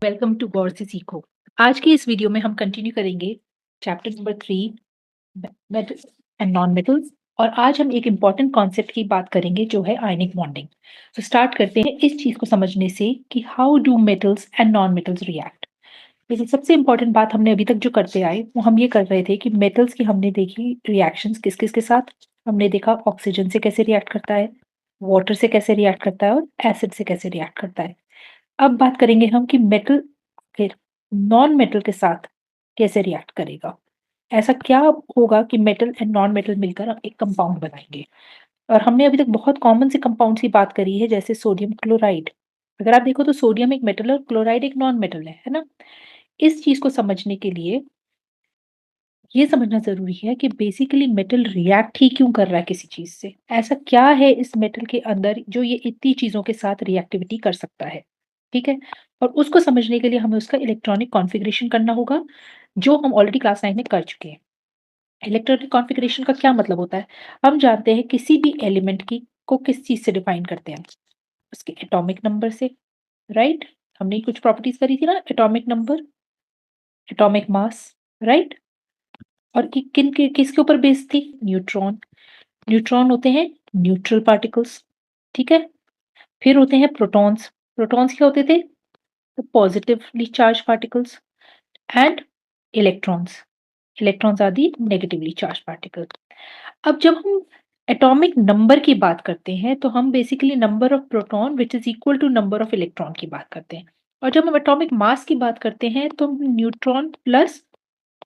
Welcome to गौर से सीखो। आज की इस वीडियो में हम कंटिन्यू करेंगे chapter number 3 metals and non metals. और आज हम एक इम्पॉर्टेंट कॉन्सेप्ट की बात करेंगे जो है आयनिक बॉन्डिंग। तो स्टार्ट करते हैं इस चीज को समझने से कि how do metals and non metals react. देखिए, सबसे इम्पोर्टेंट बात हमने अभी तक जो करते आए वो हम ये कर रहे थे कि मेटल्स की हमने देखी रिएक्शंस किस किस के साथ। हमने देखा ऑक्सीजन से कैसे रिएक्ट करता है, वाटर से कैसे रिएक्ट करता है और एसिड से कैसे रिएक्ट करता है। अब बात करेंगे हम कि मेटल फिर नॉन मेटल के साथ कैसे रिएक्ट करेगा। ऐसा क्या होगा कि मेटल एंड नॉन मेटल मिलकर एक कंपाउंड बनाएंगे। और हमने अभी तक बहुत कॉमन से कंपाउंड्स की बात करी है, जैसे सोडियम क्लोराइड। अगर आप देखो तो सोडियम एक मेटल और क्लोराइड एक नॉन मेटल है ना। इस चीज को समझने के लिए ये समझना जरूरी है कि बेसिकली मेटल रिएक्ट ही क्यों कर रहा है किसी चीज से। ऐसा क्या है इस मेटल के अंदर जो ये इतनी चीजों के साथ रिएक्टिविटी कर सकता है। ठीक है। और उसको समझने के लिए हमें उसका इलेक्ट्रॉनिक कॉन्फ़िगरेशन करना होगा, जो हम ऑलरेडी क्लास 9 में कर चुके हैं। इलेक्ट्रॉनिक कॉन्फ़िगरेशन का क्या मतलब होता है? हम जानते हैं किसी भी एलिमेंट की को किस चीज से डिफाइन करते हैं, उसके एटॉमिक नंबर से। राइट। हमने कुछ प्रॉपर्टीज करी थी ना, atomic number, atomic mass. Right. और किसके ऊपर बेस्ड थी? न्यूट्रॉन। न्यूट्रॉन होते हैं न्यूट्रल पार्टिकल्स। ठीक है। फिर होते हैं प्रोटॉन्स। प्रोटॉन्स क्या होते थे? Positively charge particles. And electrons. Electrons are the negatively charge particle. अब जब हम एटॉमिक नंबर की बात करते हैं तो हम basically number of proton which is equal to number of electron की बात करते हैं। और जब हम एटॉमिक मास की बात करते हैं तो हम न्यूट्रॉन प्लस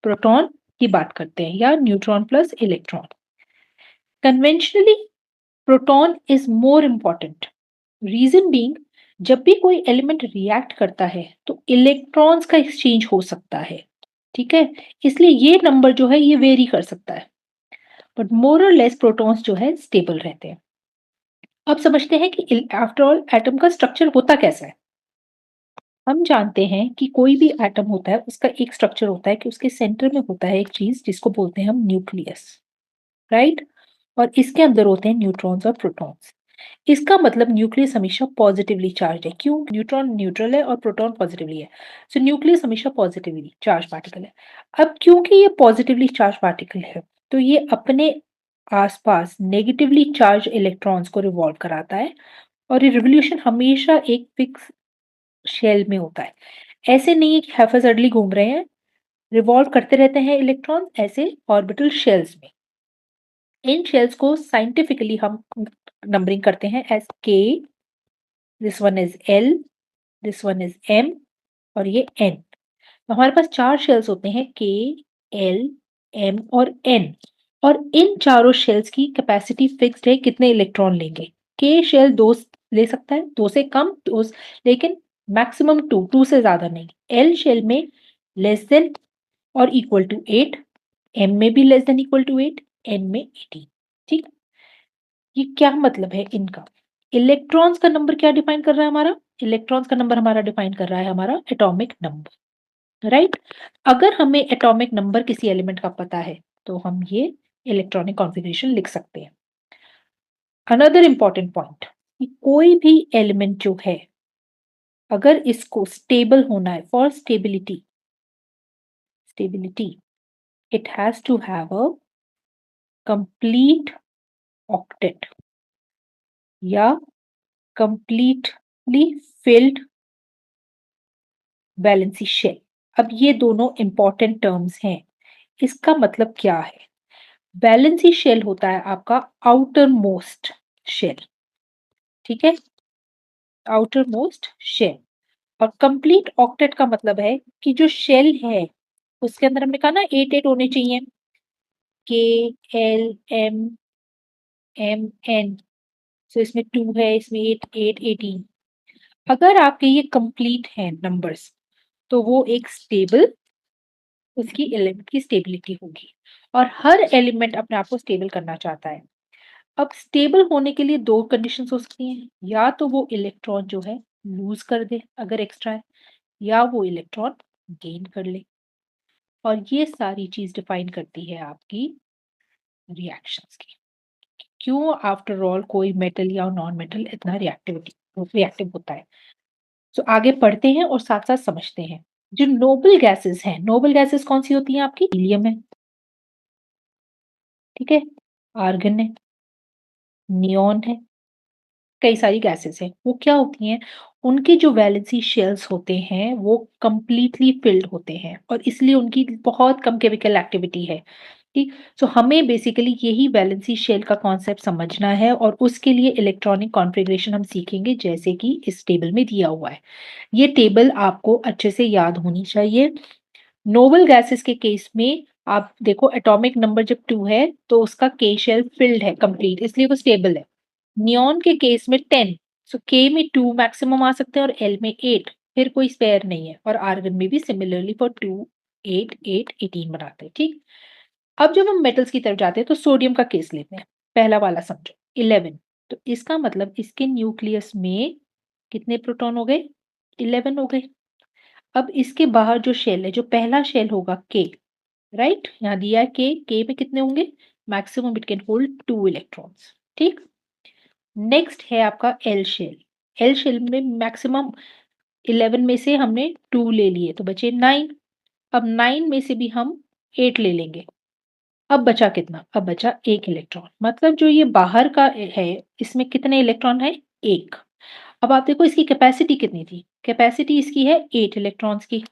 प्रोटॉन की बात करते हैं, या neutron plus electron. Conventionally proton is more important. Reason being, जब भी कोई एलिमेंट रिएक्ट करता है तो इलेक्ट्रॉन्स का एक्सचेंज हो सकता है। ठीक है। इसलिए ये नंबर जो है ये वेरी कर सकता है, बट मोर और लेस प्रोटॉन्स जो है स्टेबल रहते हैं। अब समझते हैं कि आफ्टर ऑल एटम का स्ट्रक्चर होता कैसा है। हम जानते हैं कि कोई भी एटम होता है उसका एक स्ट्रक्चर होता है कि उसके सेंटर में होता है एक चीज जिसको बोलते हैं हम न्यूक्लियस। राइट। और इसके अंदर होते हैं न्यूट्रॉन्स और प्रोटॉन्स। इसका मतलब न्यूक्लियस हमेशा पॉजिटिवली चार्ज है। क्यों? न्यूट्रॉन न्यूट्रल है और प्रोटॉन पॉजिटिवली है। सो न्यूक्लियस हमेशा पॉजिटिवली चार्ज पार्टिकल है। अब क्योंकि ये पॉजिटिवली चार्ज पार्टिकल है तो ये अपने आसपास नेगेटिवली चार्ज इलेक्ट्रॉन्स को रिवॉल्व कराता है। और ये रिवोल्यूशन हमेशा एक फिक्स शेल में होता है। ऐसे नहीं है कि हैफेजर्डली घूम रहे हैं, रिवॉल्व करते रहते हैं इलेक्ट्रॉन ऐसे ऑर्बिटल शेल्स में। इन शेल्स को साइंटिफिकली हम नंबरिंग करते हैं as K, this one is L, this one is M, और ये एन। तो हमारे पास चार शेल्स होते हैं, के, एल, एम और एन। और इन चारों शेल्स की कैपेसिटी फिक्स्ड है कितने इलेक्ट्रॉन लेंगे। के शेल दो ले सकता है, दो से कम, दो, लेकिन मैक्सिमम टू, टू से ज्यादा नहीं। एल शेल में लेस देन और इक्वल टू 8, एम में भी less than equal to 8, N में 18। ठीक। ये क्या मतलब है इनका? इलेक्ट्रॉन्स का नंबर क्या डिफाइन कर रहा है हमारा? इलेक्ट्रॉन्स का नंबर हमारा डिफाइन कर रहा है हमारा एटॉमिक नंबर। राइट। अगर हमें एटॉमिक नंबर किसी एलिमेंट का पता है तो हम ये इलेक्ट्रॉनिक कॉन्फ़िगरेशन लिख सकते हैं। अनदर इंपॉर्टेंट पॉइंट, कोई भी एलिमेंट जो है अगर इसको स्टेबल होना है, for stability, stability it has to have a complete octet या कंप्लीटली फिल्ड वैलेंसी शेल। अब ये दोनों इंपॉर्टेंट टर्म्स हैं। इसका मतलब क्या है? वैलेंसी शेल होता है आपका आउटर मोस्ट शेल। ठीक है। Outermost shell. और कंप्लीट ऑक्टेट का मतलब है कि जो शेल है उसके अंदर हमने कहा ना 8 8 होने चाहिए, के, एल, एम, एम, एन। सो इसमें 2 है, इसमें 8 8 18। अगर आपके ये कंप्लीट हैं नंबर्स तो वो एक स्टेबल, उसकी एलिमेंट की स्टेबिलिटी होगी। और हर एलिमेंट अपने आप को स्टेबल करना चाहता है। अब स्टेबल होने के लिए दो कंडीशंस हो सकती हैं, या तो वो इलेक्ट्रॉन जो है लूज कर दे अगर एक्स्ट्रा है, या वो इलेक्ट्रॉन गेन कर ले। और ये सारी चीज डिफाइन करती है आपकी रिएक्शंस की। क्यों आफ्टर ऑल कोई मेटल या नॉन मेटल इतना रिएक्टिव होता है। सो आगे पढ़ते हैं और साथ-साथ समझते हैं। जो नोबल गैसेज़ हैं, नोबल गैसेज़ कौन-सी होती हैं आपकी? हीलियम है, ठीक है? आर्गन है, नियॉन है, कई सारी गैसेज़ हैं। वो क्या होती हैं, उनके जो वैलेंसी शेल्स होते हैं, वो कंप्लीटली फिल्ड होते हैं और इसलिए उनकी बहुत कम केमिकल एक्टिविटी है, ठीक? सो हमें बेसिकली यही वैलेंसी शेल का कॉन्सेप्ट समझना है और उसके लिए इलेक्ट्रॉनिक कॉन्फ़िगरेशन हम सीखेंगे जैसे कि इस टेबल में दिया हुआ है। ये टेबल आपको अच्छे से याद होनी चाहिए। नोबल गैसेस के केस में आप देखो एटॉमिक नंबर जब 2 है तो उसका के शेल फिल्ड है कंप्लीट इसलिए वो स्टेबल है। नियॉन के केस में 10 सो के में 2 मैक्सिमम आ सकते हैं और एल में 8 फिर कोई स्पेयर नहीं है और आर्गन में भी सिमिलरली फॉर 2 8 8 18 बनाते हैं, ठीक? अब जब हम मेटल्स की तरफ जाते हैं तो सोडियम का केस लेते हैं। पहला वाला समझो 11 तो इसका मतलब इसके न्यूक्लियस में कितने प्रोटॉन हो गए? 11 हो गए। अब इसके बाहर जो शेल है, जो पहला शेल होगा के, राइट? यहाँ दिया है के में कितने होंगे? Maximum it can hold 2 electrons, ठीक? नेक्स्ट है आपका एल शेल। एल शेल में मैक्सिमम 11 में से हमने 2 ले लिए तो बचे 9। अब 9 में से भी हम 8 ले लेंगे। अब बचा कितना? अब बचा 1 इलेक्ट्रॉन। मतलब जो ये बाहर का है, इसमें कितने इलेक्ट्रॉन है? 1। अब आप देखो इसकी कैपेसिटी कितनी थी? कैपेसिटी इसकी है 8 इलेक्ट्रॉन्स की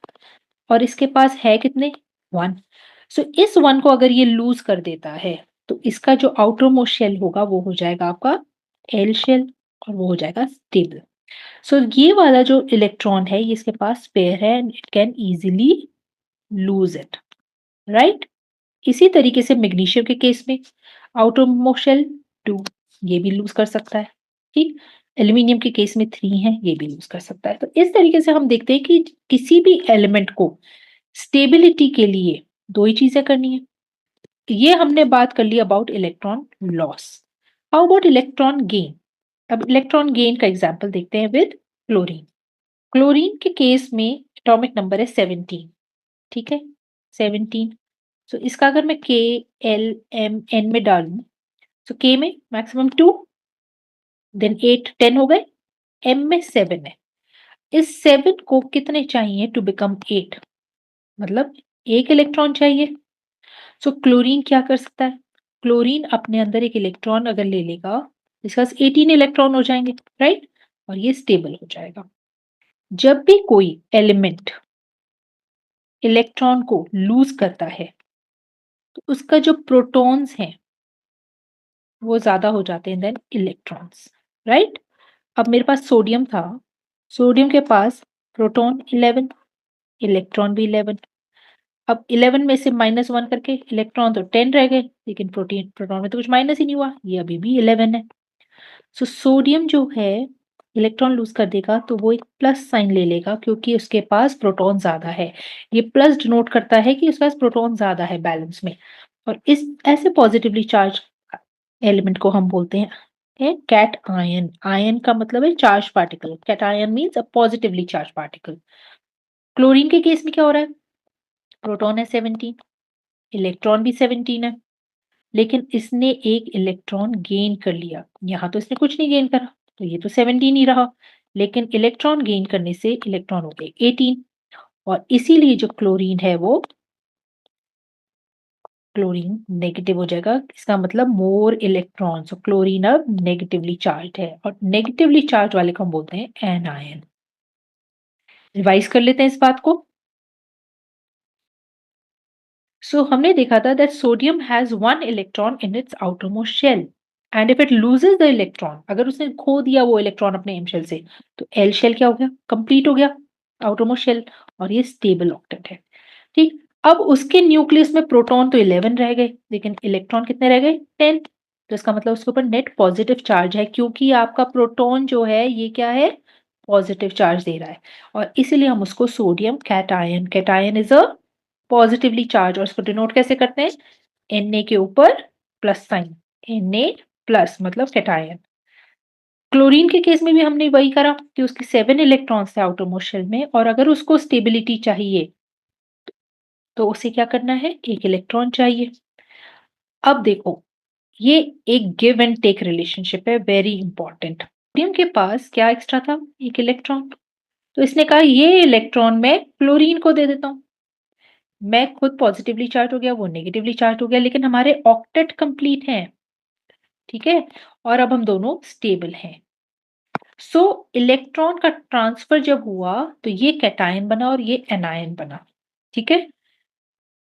और इसके पास है कितने? 1। सो इस 1 को अगर ये लूज़ कर देता है, तो इसका जो आउटर मोस्ट शेल होगा वो हो जाएगा आपका एल शेल और वो हो जाएगा स्टेबल। सो ये वाला जो इलेक्ट्रॉन है, ये इसके पास स्पेयर है and it can easily loose it, right? इसी तरीके से मैग्नीशियम के केस में आउटर मोस्ट शेल 2 ये भी लूज़ कर सकता है, ठीक? एल्यूमीनियम के केस में 3 है, ये भी लूज़ कर सकता है। तो इस तरीके से हम देखते हैं कि किसी भी एलिमेंट को स्टेबिलिटी के लिए 2 ही चीज़ें करनी है। ये हमने बात कर ली about electron loss. How about electron gain? अब इलेक्ट्रॉन गेन का एग्जांपल देखते हैं विद क्लोरीन। क्लोरीन के केस में एटॉमिक नंबर है 17, ठीक है? 17 सो इसका अगर मैं के, एल, एम, एन में डालूँ, सो के में मैक्सिमम 2 देन 8 10 हो गए, एम में 7 है। इस 7 को कितने चाहिए टू बिकम 8? मतलब 1 इलेक्ट्रॉन चाहिए। सो क्लोरीन क्या कर सकता है? क्लोरीन अपने अंदर एक इलेक्ट्रॉन अगर ले लेगा, इसके पास 18 इलेक्ट्रॉन हो जाएंगे, राइट? और ये स्टेबल हो जाएगा। जब भी कोई एलिमेंट इलेक्ट्रॉन को लूज करता है, तो उसका जो प्रोटॉन्स हैं वो ज्यादा हो जाते हैं देन इलेक्ट्रॉन्स, राइट? अब मेरे पास सोडियम था, सोडियम के पास प्रोटॉन 11, इलेक्ट्रॉन भी 11। अब 11 में से -1 करके इलेक्ट्रॉन तो 10 रह गए, लेकिन प्रोटीन प्रोटॉन में तो कुछ माइनस ही नहीं हुआ, ये अभी भी 11 है। सो सोडियम जो है इलेक्ट्रॉन लूज कर देगा तो वो एक प्लस साइन ले लेगा क्योंकि उसके पास प्रोटॉन ज्यादा है। ये प्लस डिनोट करता है कि उसके पास प्रोटॉन ज्यादा है बैलेंस में और इस ऐसे पॉजिटिवली चार्ज एलिमेंट को हम बोलते हैं कैट आयन। आयन का मतलब है charge particle, cation means a positively charge particle. Chlorine के केस में क्या हो रहा है? प्रोटॉन है 17, इलेक्ट्रॉन भी 17 है, लेकिन इसने एक इलेक्ट्रॉन गेन कर लिया। यहाँ तो इसने कुछ नहीं गेन करा, तो ये तो 17 ही रहा। लेकिन इलेक्ट्रॉन गेन करने से इलेक्ट्रॉन हो गए 18 और इसीलिए जो क्लोरीन है वो क्लोरीन नेगेटिव हो जाएगा। इसका मतलब मोर इलेक्ट्रॉन, सो क्लोरीन अब नेगेटिवली चार्ज है और नेगेटिवली चार्ज वाले को हम बोलते हैं एनायन। रिवाइज कर लेते हैं इस बात को। So हमने देखा था that sodium has one electron in its outermost shell and if it loses the electron, अगर उसने खो दिया वो इलेक्ट्रॉन अपने एम शेल से, तो एल शेल क्या हो गया? कंप्लीट हो गया आउटरमोस्ट शेल और ये स्टेबल ऑक्टेट है, ठीक? अब उसके न्यूक्लियस में प्रोटॉन तो 11 रह गए, लेकिन इलेक्ट्रॉन कितने रह गए? 10। तो इसका मतलब उसके ऊपर नेट पॉजिटिव चार्ज है क्योंकि आपका प्रोटॉन जो है ये क्या है? पॉजिटिव चार्ज दे रहा है और इसीलिए हम उसको sodium cation, cation is a positively charge और इसको डिनोट कैसे करते हैं? Na के ऊपर प्लस साइन, Na प्लस मतलब कैटायन। क्लोरीन के केस में भी हमने वही करा कि उसके 7 इलेक्ट्रॉन्स थे आउटर मोस्ट शेल में और अगर उसको स्टेबिलिटी चाहिए तो उसे क्या करना है? एक इलेक्ट्रॉन चाहिए। अब देखो ये एक गिव एंड टेक रिलेशनशिप है, वेरी इंपॉर्टेंट। सोडियम के पास क्या एक्स्ट्रा था? एक इलेक्ट्रॉन। तो इसने कहा ये इलेक्ट्रॉन मैं क्लोरीन को दे देता हूँ। मैं खुद पॉजिटिवली चार्ज हो गया, वो नेगेटिवली चार्ज हो गया, लेकिन हमारे ऑक्टेट कंप्लीट हैं, ठीक है? और अब हम दोनों स्टेबल हैं। सो इलेक्ट्रॉन का ट्रांसफर जब हुआ तो ये कैटायन बना और ये एनायन बना, ठीक है?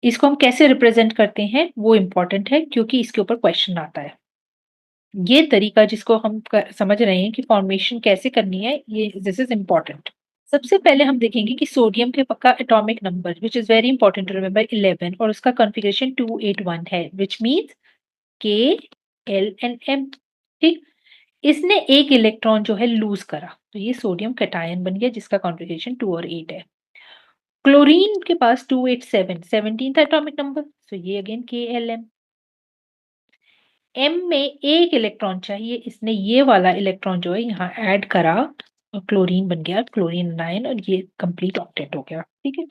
इसको हम कैसे रिप्रेजेंट करते हैं वो इंपॉर्टेंट है, क्योंकि इसके ऊपर क्वेश्चन आता है। ये तरीका जिसको हम समझ रहे हैं कि फॉर्मेशन कैसे करनी है, ये दिस इज इम्पोर्टेंट। सबसे पहले हम देखेंगे कि सोडियम के पक्का atomic number which is very important to remember 11, और उसका कॉन्फ़िगरेशन 281 है, which means K L and M. ठीक, इसने एक इलेक्ट्रॉन जो है लूज करा, तो ये सोडियम कैटायन बन गया जिसका कॉन्फ़िगरेशन 2 और 8 है। क्लोरीन के पास 287 17 था एटॉमिक नंबर, सो ये अगेन के एल एम। एम में एक इलेक्ट्रॉन चाहिए, इसने ये वाला इलेक्ट्रॉन जो है यहाँ ऐड करा और क्लोरीन बन गया, क्लोरीन 9, और ये कंप्लीट ऑक्टेट हो गया, ठीक है?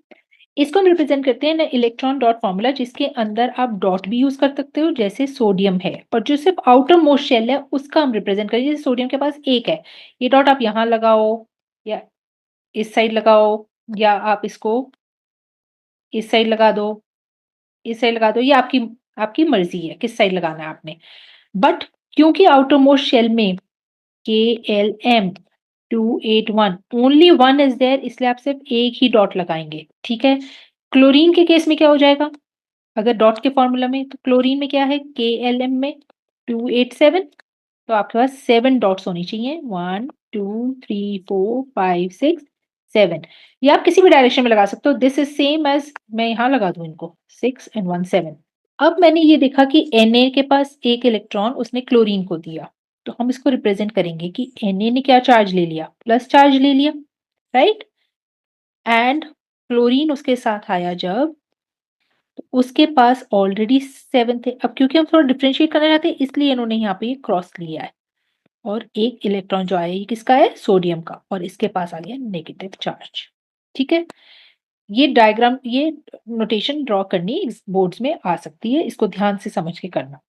इसको हम रिप्रेजेंट करते हैं ना इलेक्ट्रॉन डॉट फॉर्मूला, जिसके अंदर आप डॉट भी यूज कर सकते हो, जैसे सोडियम है, और जो सिर्फ आउटर मोस्ट शेल है उसका हम रिप्रेजेंट करिए। जैसे सोडियम के पास एक है, ये डॉट आप यहाँ लगाओ या इस साइड लगाओ, या आप इसको इस साइड लगा दो, इस साइड लगा दो, ये आपकी आपकी मर्जी है किस साइड लगाना है आपने। बट क्योंकि आउटर मोस्ट शेल में K L M 281 only one is there, इसलिए आप सिर्फ एक ही डॉट लगाएंगे, ठीक है? क्लोरीन के केस में क्या हो जाएगा? अगर डॉट के फॉर्मूला में, तो क्लोरीन में क्या है, के एल एम में 287, तो आपके पास 7 डॉट्स होनी चाहिए, 1 2 3 4 5 6 7। ये आप किसी भी डायरेक्शन में लगा सकते हो, दिस इज सेम एज मैं यहाँ लगा दूं इनको 6 एंड 1 7। अब मैंने ये देखा कि Na के पास एक इलेक्ट्रॉन उसने क्लोरीन को दिया, तो हम इसको रिप्रेजेंट करेंगे कि Na ने क्या चार्ज ले लिया, प्लस चार्ज ले लिया, राइट? एंड क्लोरीन उसके साथ आया जब, तो उसके पास ऑलरेडी 7 थे। अब क्योंकि हम थोड़ा डिफरेंशिएट करना चाहते हैं, इसलिए इन्होंने यहाँ पे क्रॉस लिया है, और एक इलेक्ट्रॉन जो आया ये किसका है, सोडियम का, और इसके पास आ गया नेगेटिव चार्ज, ठीक है? ये डायग्राम, ये नोटेशन ड्रॉ करनी बोर्ड्स में आ सकती है, इसको ध्यान से समझ के करना।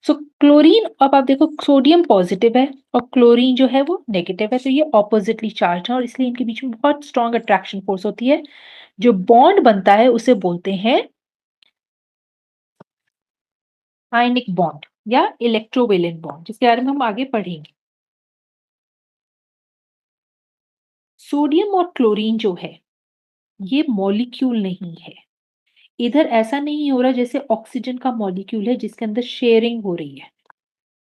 सो क्लोरीन, अब आप देखो सोडियम पॉजिटिव है और क्लोरीन जो है वो नेगेटिव है, तो ये ऑपोजिटली चार्ज है और इसलिए इनके बीच में बहुत स्ट्रॉन्ग अट्रैक्शन फोर्स होती है। जो बॉन्ड बनता है उसे बोलते हैं आयनिक बॉन्ड या इलेक्ट्रोवेलेंट बॉन्ड, जिसके बारे में हम आगे पढ़ेंगे। सोडियम और क्लोरीन जो है ये मॉलिक्यूल नहीं है। इधर ऐसा नहीं हो रहा जैसे ऑक्सीजन का मॉलिक्यूल है जिसके अंदर शेयरिंग हो रही है,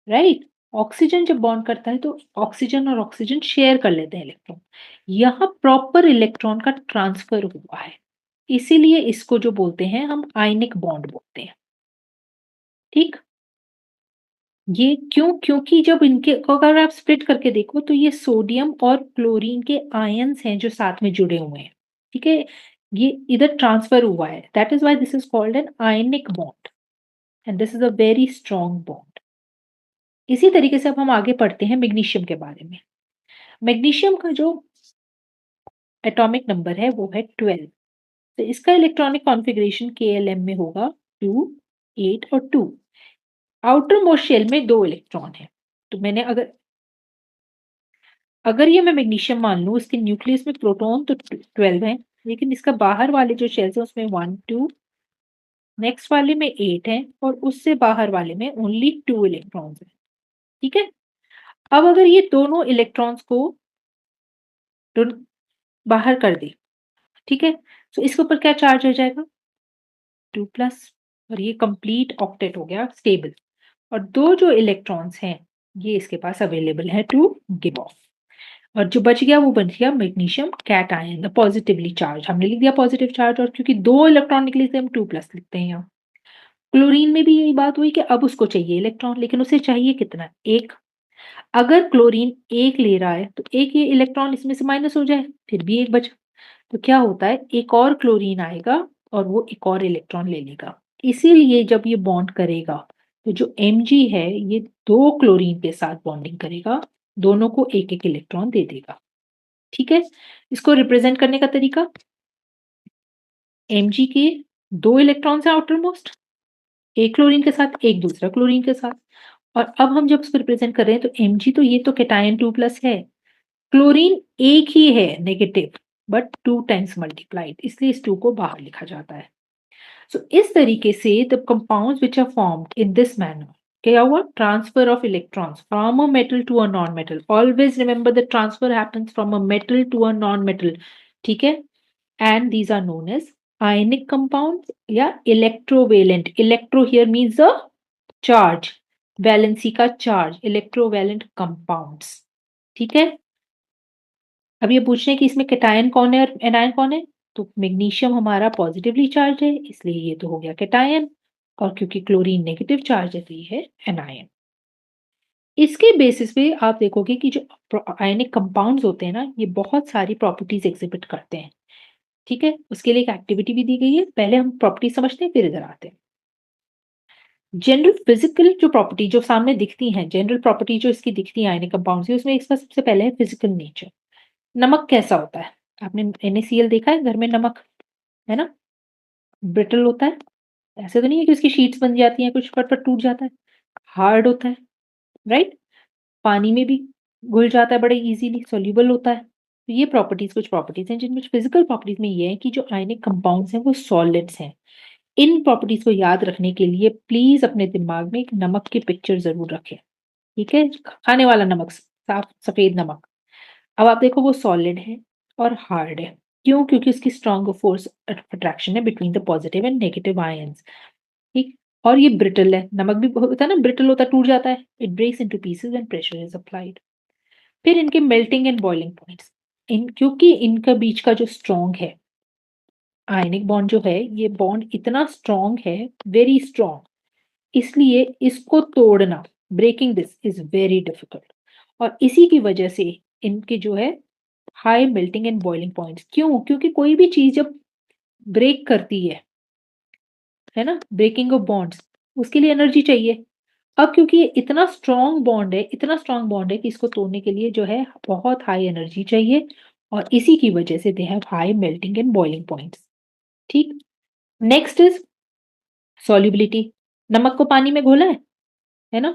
राइट? ऑक्सीजन जब बॉन्ड करता है तो ऑक्सीजन और ऑक्सीजन शेयर कर लेते हैं इलेक्ट्रॉन। यहाँ प्रॉपर इलेक्ट्रॉन का ट्रांसफर हुआ है, इसीलिए इसको जो बोलते हैं हम आयनिक बॉन्ड बोलते हैं, ठीक? ये क्यों? क्योंकि जब इनके को अगर आप स्प्लिट करके देखो तो ये सोडियम और क्लोरीन के आयंस हैं जो साथ में जुड़े हुए हैं, ठीक है? ये इधर ट्रांसफर हुआ है, that is why this is called an ionic bond, and this is a very strong bond. इसी तरीके से अब हम आगे पढ़ते हैं मैग्नीशियम के बारे में। मैग्नीशियम का जो एटॉमिक नंबर है वो है 12, तो इसका इलेक्ट्रॉनिक कॉन्फ़िगरेशन KLM में होगा 2 8 और 2। आउटर मोस्ट शेल में 2 इलेक्ट्रॉन है, तो मैंने अगर अगर ये मैं मैग्नीशियम मान लूँ, इसके न्यूक्लियस में प्रोटॉन तो 12 है, लेकिन इसका बाहर वाले जो शेल्स हैं उसमें 1 2, नेक्स्ट वाले में 8 है, और उससे बाहर वाले में ओनली 2 इलेक्ट्रॉन्स हैं, ठीक है? अब अगर ये दोनों इलेक्ट्रॉन्स को बाहर कर दे, ठीक है? तो इसके ऊपर क्या चार्ज हो जाएगा, 2 प्लस, और ये कंप्लीट ऑक्टेट हो गया स्टेबल। और 2 जो इलेक्ट्रॉन्स हैं ये इसके पास अवेलेबल है टू गिव ऑफ, और जो बच गया वो बन गया मैग्नीशियम कैटायन, पॉजिटिवली चार्ज, हमने लिख दिया पॉजिटिव चार्ज, और क्योंकि 2 इलेक्ट्रॉन निकले थे हम 2 प्लस लिखते हैं यहाँ। क्लोरीन में भी यही बात हुई कि अब उसको चाहिए इलेक्ट्रॉन, लेकिन उसे चाहिए कितना, एक। अगर क्लोरीन एक ले रहा है तो एक ये इलेक्ट्रॉन इसमें से माइनस हो जाए, फिर भी एक बचा, तो क्या होता है, एक और क्लोरीन आएगा और वो एक और इलेक्ट्रॉन ले लेगा। इसीलिए जब ये बॉन्ड करेगा तो जो Mg है ये 2 क्लोरीन के साथ बॉन्डिंग करेगा, दोनों को एक एक इलेक्ट्रॉन दे देगा, ठीक है? इसको रिप्रेजेंट करने का तरीका, Mg के 2 इलेक्ट्रॉन है आउटर मोस्ट, एक क्लोरीन के साथ एक दूसरा क्लोरीन के साथ, और अब हम जब इसको रिप्रेजेंट कर रहे हैं तो Mg तो ये तो कैटायन 2 प्लस है, क्लोरीन एक ही है नेगेटिव बट 2 टाइम्स मल्टीप्लाइड, इसलिए इस 2 को बाहर लिखा जाता है। सो इस तरीके से the compounds which are formed in this manner, क्या हुआ, transfer of electrons from a metal to a non metal. Always remember the transfer happens from a metal to a non metal, ठीक है। And these are known as ionic compounds या electrovalent. Electro here means the charge, valency का charge, electrovalent compounds, ठीक है। अब ये पूछ रहे हैं कि इसमें कैटायन कौन है और एनायन कौन है, तो मैग्नीशियम हमारा पॉजिटिवली चार्ज है, इसलिए ये तो हो गया कैटायन, और क्योंकि क्लोरीन नेगेटिव चार्ज है तो ये है एनायन। इसके बेसिस पे आप देखोगे कि जो आयनिक कंपाउंड्स होते हैं ना, ये बहुत सारी प्रॉपर्टीज एग्जिबिट करते हैं, ठीक है। उसके लिए एक एक्टिविटी भी दी गई है, पहले हम प्रॉपर्टी समझते हैं फिर इधर आते हैं। जनरल फिजिकल जो प्रॉपर्टी जो सामने दिखती हैं, जनरल प्रॉपर्टी जो इसकी दिखती है आयनिक कंपाउंड्स की, उसमें इसका सबसे पहले है फिजिकल नेचर। नमक कैसा होता है, आपने NaCl देखा है घर में नमक, है ना, ब्रिटल होता है, ऐसे तो नहीं है कि उसकी शीट्स बन जाती हैं, कुछ फट फट टूट जाता है, हार्ड होता है, राइट। पानी में भी घुल जाता है, बड़े इजीली सॉल्युबल होता है। तो ये प्रॉपर्टीज कुछ प्रॉपर्टीज हैं जिनमें फिजिकल प्रॉपर्टीज में ये है कि जो आयनिक कंपाउंड्स हैं वो सॉलिड्स हैं। इन प्रॉपर्टीज को याद रखने के लिए प्लीज अपने दिमाग में एक नमक की पिक्चर जरूर रखें, ठीक है, खाने वाला नमक, साफ सफेद नमक। अब आप देखो वो सॉलिड है और हार्ड है, क्यों, क्योंकि उसकी स्ट्रॉन्ग फोर्स अट्रैक्शन है between the positive and negative ions, ठीक। और ये ब्रिटल है, नमक भी होता है ना, ब्रिटल होता है, टूट जाता है, it breaks into pieces and pressure is applied. फिर इनके मेल्टिंग एंड बॉइलिंग पॉइंट्स, क्योंकि इनका बीच का जो स्ट्रॉन्ग है आयनिक बॉन्ड जो है, ये बॉन्ड इतना स्ट्रॉन्ग है, वेरी स्ट्रॉन्ग, इसलिए इसको तोड़ना, breaking this is very difficult. और इसी की वजह से इनके जो है high melting and boiling points, क्यों, क्योंकि कोई भी चीज जब ब्रेक करती है ना, ब्रेकिंग ऑफ बॉन्ड्स, उसके लिए एनर्जी चाहिए। अब क्योंकि ये इतना स्ट्रॉन्ग बॉन्ड है, इतना स्ट्रॉन्ग बॉन्ड है कि इसको तोड़ने के लिए जो है बहुत हाई एनर्जी चाहिए, और इसी की वजह से they have high melting and boiling points, ठीक। Next is solubility. नमक को पानी में घोला है ना,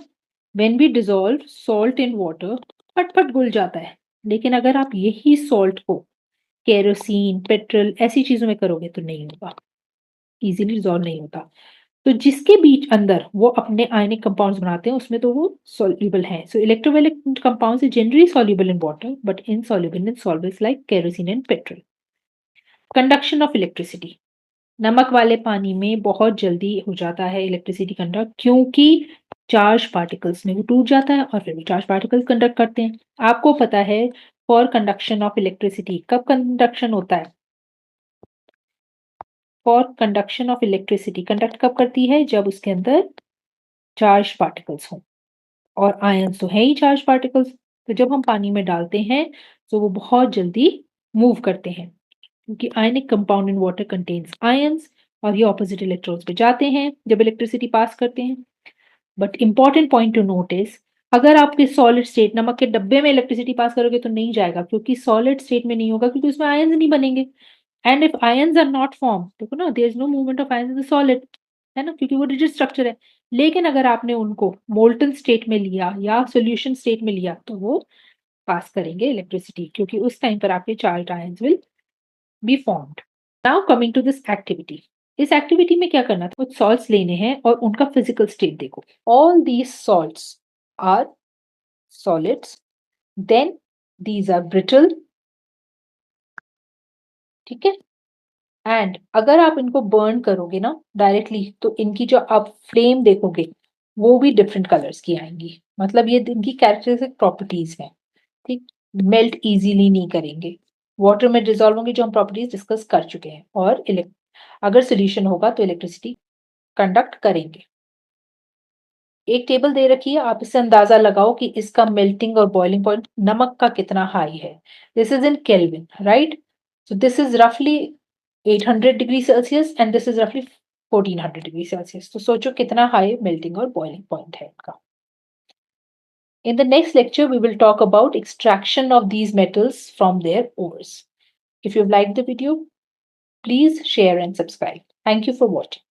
when we dissolve salt in water फटफट घुल जाता है। लेकिन अगर आप यही सॉल्ट को केरोसिन, पेट्रोल ऐसी चीजों में करोगे तो नहीं होगा, इजीली डिसॉल्व नहीं होता। तो जिसके बीच अंदर वो अपने आयनिक कंपाउंड्स बनाते हैं उसमें तो वो सॉल्युबल हैं। So electrovalent compounds are generally soluble in water but insoluble in solvents like kerosene and petrol. Conduction of electricity, नमक वाले पानी में बहुत जल्दी हो जाता है इलेक्ट्रिसिटी कंडक्ट, क्योंकि चार्ज पार्टिकल्स में वो टूट जाता है और फिर भी चार्ज पार्टिकल्स कंडक्ट करते हैं। आपको पता है फॉर कंडक्शन ऑफ इलेक्ट्रिसिटी कब कंडक्शन होता है, for conduction of electricity conduct कब करती है, जब उसके अंदर चार्ज पार्टिकल्स हों, और आयंस तो है ही चार्ज पार्टिकल्स। तो जब हम पानी में डालते हैं तो वो बहुत जल्दी मूव करते हैं, क्योंकि ionic compound in water contains ions, और ये ऑपोजिट इलेक्ट्रॉन्स पे जाते हैं जब इलेक्ट्रिसिटी पास करते हैं। But important point two notice, अगर आपके सॉलिड स्टेट नमक के डब्बे में इलेक्ट्रिसिटी पास करोगे तो नहीं जाएगा, क्योंकि सॉलिड स्टेट में नहीं होगा, क्योंकि उसमें आयंस नहीं बनेंगे। And if ions are not form, देखो ना, there is no movement of ions in the solid, है ना, क्योंकि वो रिजिड स्ट्रक्चर है। लेकिन अगर आपने उनको मोल्टन स्टेट में लिया या सोल्यूशन स्टेट में लिया तो वो पास करेंगे इलेक्ट्रिसिटी, क्योंकि उस टाइम पर आपके charge ions will be formed. Now coming to this activity, इस एक्टिविटी में क्या करना था, कुछ सॉल्ट्स लेने हैं और उनका फिजिकल स्टेट देखो। All these salts are solids, then these are brittle, ठीक है। एंड अगर आप इनको बर्न करोगे ना डायरेक्टली, तो इनकी जो आप फ्लेम देखोगे वो भी डिफरेंट कलर्स की आएंगी, मतलब ये इनकी कैरेक्टरिस्टिक प्रॉपर्टीज हैं, ठीक। मेल्ट इजीली नहीं करेंगे, वाटर में डिजॉल्व होंगे, जो हम प्रॉपर्टीज डिस्कस कर चुके हैं, और अगर सोल्यूशन होगा तो इलेक्ट्रिसिटी कंडक्ट करेंगे। एक टेबल दे रखी है, आप इससे अंदाजा लगाओ कि इसका मेल्टिंग और बॉइलिंग पॉइंट नमक का कितना हाई है। This is in kelvin, right. So this is रफली 800 degree Celsius and this is रफली 1400 डिग्री सेल्सियस। तो सोचो कितना हाई मेल्टिंग और बॉइलिंग पॉइंट है इनका। In the next lecture, we will talk about extraction of these metals from their ores. If you've liked the video, please share and subscribe. Thank you for watching.